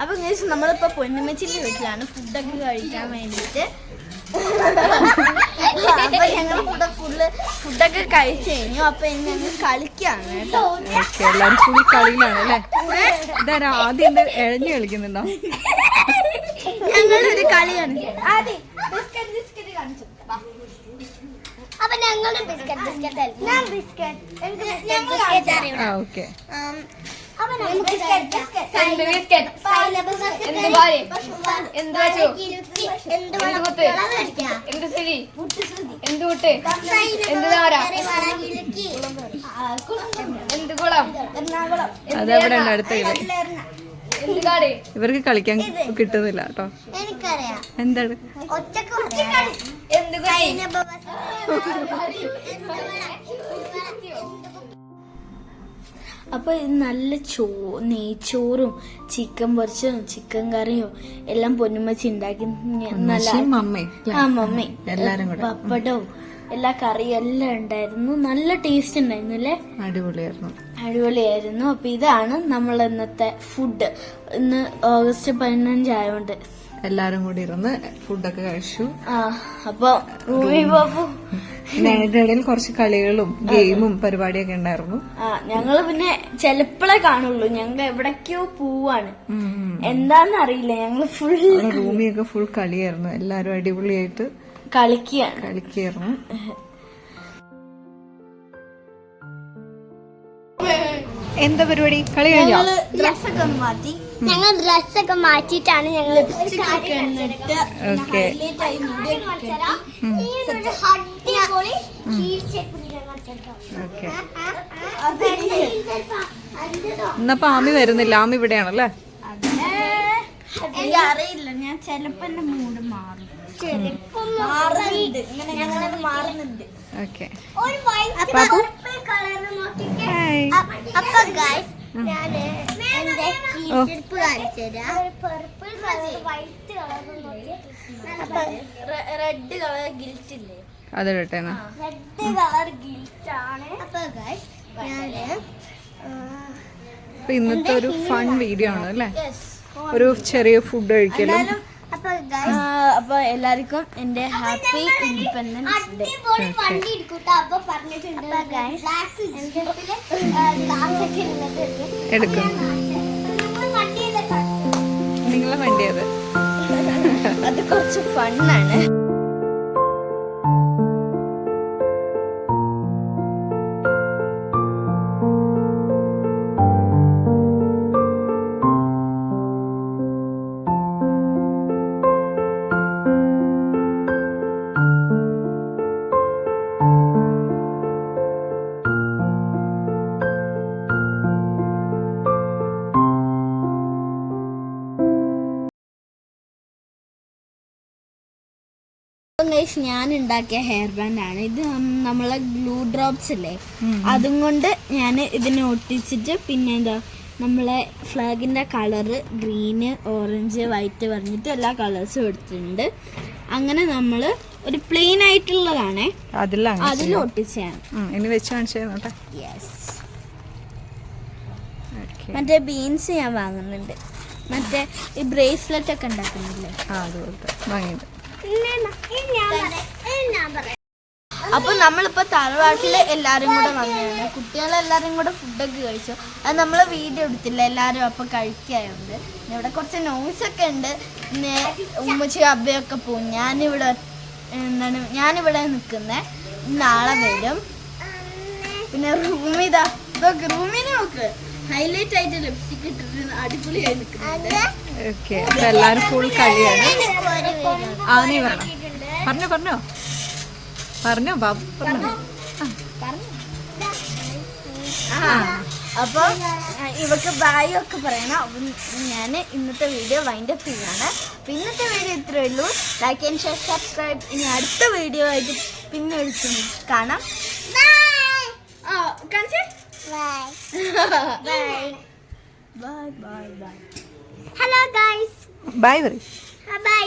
അപ്പൊ നമ്മളിപ്പോ പൊന്നുമ്മച്ചിന്റെ വീട്ടിലാണ് ഫുഡൊക്കെ കഴിക്കാൻ വേണ്ടിട്ട്. അപ്പൊ ഞങ്ങൾ ഫുഡൊക്കെ കഴിച്ചു കഴിഞ്ഞു. അപ്പൊ ഇനി ഞങ്ങൾ കളിക്കാണ് കേട്ടോ. എല്ലാരും ഫുൾ കളിയിലാണ് അല്ലേ? ഇതാരാ ആദ്യം എഴഞ്ഞു കളിക്കുന്നുണ്ടോ? ഞങ്ങളൊരു കളിയാണ്. ആദ്യം ബിസ്ക്കറ്റ് കാണിച്ചു. അപ്പൊ ഞങ്ങള് അതെവിടെ അടുത്ത ഇവർക്ക് കളിക്കാൻ കിട്ടുന്നില്ല കേട്ടോ. എന്താണ് അപ്പൊ ഇത് നല്ല നെയ്ച്ചോറും ചിക്കൻ പൊരിച്ചതും ചിക്കൻ കറിയും എല്ലാം പൊന്നുമ്മച്ചി ഉണ്ടാക്കി. മമ്മി പപ്പടവും എല്ലാ കറിയും എല്ലാം ഉണ്ടായിരുന്നു. നല്ല ടേസ്റ്റ് ഉണ്ടായിരുന്നു അല്ലേ? അടിപൊളിയായിരുന്നു. അപ്പൊ ഇതാണ് നമ്മൾ ഇന്നത്തെ ഫുഡ്. ഇന്ന് ഓഗസ്റ്റ് 15 ആയതുകൊണ്ട് എല്ലാരും കൂടി ഇരുന്ന് ഫുഡൊക്കെ കഴിച്ചു. അപ്പൊ അതിന്റെ ഇടയിൽ കുറച്ച് കളികളും ഗെയിമും പരിപാടിയൊക്കെ ഉണ്ടായിരുന്നു. ഞങ്ങള് പിന്നെ ചിലപ്പോഴേ കാണുള്ളൂ. ഞങ്ങൾ എവിടേക്കോ പോവാണ്, എന്താന്ന് അറിയില്ല. ഞങ്ങള് ഫുൾ റൂമിയൊക്കെ ഫുൾ കളിയായിരുന്നു. എല്ലാരും അടിപൊളിയായിട്ട് കളിക്കായിരുന്നു. എന്താ പരിപാടി? കളി കഴിഞ്ഞോ? ഡ്രസ്സൊക്കെ മാറ്റി. ഞങ്ങൾ ഡ്രസ്സൊക്കെ മാറ്റിയിട്ടാണ് ഞങ്ങൾ ഇന്നപ്പോ ആമി വരുന്നില്ല. ആമി ഇവിടെയാണല്ലേ? അറിയില്ല, ഞാൻ ചെലപ്പോ എന്റെ മൂഡ് മാറും. മാറുന്നുണ്ട്. ഓക്കെ. അപ്പൊ ഗൈസ് ഞാന് എന്റെ ചെരുപ്പ് കാണിച്ചുതരാം. റെഡ് കളർ ഗിൽറ്റ് ഇല്ലേ? അതിട്ടെ. റെഡ് കളർ ഗിൽറ്റ് ആണ്. അപ്പൊ ഗൈസ് ഞാന് ഇന്നത്തെ ഒരു ഫൺ വീഡിയോ ആണ് അല്ലേ? ഒരു ചെറിയ ഫുഡ് കഴിക്കലും. അപ്പൊ എല്ലാവർക്കും എന്റെ ഹാപ്പി ഇൻഡിപെൻഡൻസ് ഡേ. എടുക്കും നിങ്ങളെ വണ്ടിയത്. അത് കുറച്ച് ഫണ്ണാണ്. ഞാൻ ഉണ്ടാക്കിയ ഹെയർ ബാൻഡ് ആണ് ഇത്. നമ്മളെ ഗ്ലൂ ഡ്രോപ്സ് അല്ലേ, അതും കൊണ്ട് ഞാൻ ഇതിനെ ഒട്ടിച്ചിട്ട് പിന്നെ എന്താ നമ്മളെ ഫ്ലാഗിന്റെ കളറ് ഗ്രീന്, ഓറഞ്ച്, വൈറ്റ് പറഞ്ഞിട്ട് എല്ലാ കളേഴ്സും എടുത്തിട്ടുണ്ട്. അങ്ങനെ നമ്മള് ഒരു പ്ലെയിൻ ആയിട്ടുള്ളതാണേ അതിൽ ഒട്ടിച്ചാണ്. മറ്റേ ബീൻസ് ഞാൻ വാങ്ങുന്നുണ്ട്. മറ്റേ ഈ ബ്രേസ്ലെറ്റ് ഒക്കെ ഉണ്ടാക്കുന്നില്ലേ, അപ്പൊ നമ്മളിപ്പോ തറവാട്ടില് എല്ലാരും കൂടെ വന്നതാണ്. കുട്ടികളെല്ലാരും കൂടെ ഫുഡൊക്കെ കഴിച്ചു. അത് നമ്മള് വീഡിയോ എടുത്തില്ല, എല്ലാരും അപ്പൊ കഴിക്കാറുണ്ട്. ഇവിടെ കുറച്ച് നോയ്സ് ഒക്കെ ഉണ്ട്. പിന്നെ ഉമ്മച്ചി അബ്ബയൊക്കെ പോവും. ഞാനിവിടെ നിക്കുന്നേ. നാളെ വരും. പിന്നെ റൂമിനെ നോക്ക്, ഹൈലൈറ്റ് ആയിട്ട് ലിപ്സ്റ്റിക് ഇട്ടിട്ട് അടിപൊളിയായി നിൽക്കുന്നുണ്ട്. എല്ലാരും ഫുൾ കളിയാണ്. പറഞ്ഞോ ബാബു പറഞ്ഞോ. അപ്പൊ ഇവക്ക് ബായ് ഒക്കെ പറയണം. അപ്പം ഞാൻ ഇന്നത്തെ വീഡിയോ വൈൻഡപ്പ് ചെയ്യാണ്. ഇന്നത്തെ വീഡിയോ ഇത്രയേ ഉള്ളൂ. Like and share, subscribe. ഇനി അടുത്ത വീഡിയോ ആയിട്ട് പിന്നെ കാണാം. Hello guys, bye. ബൈ.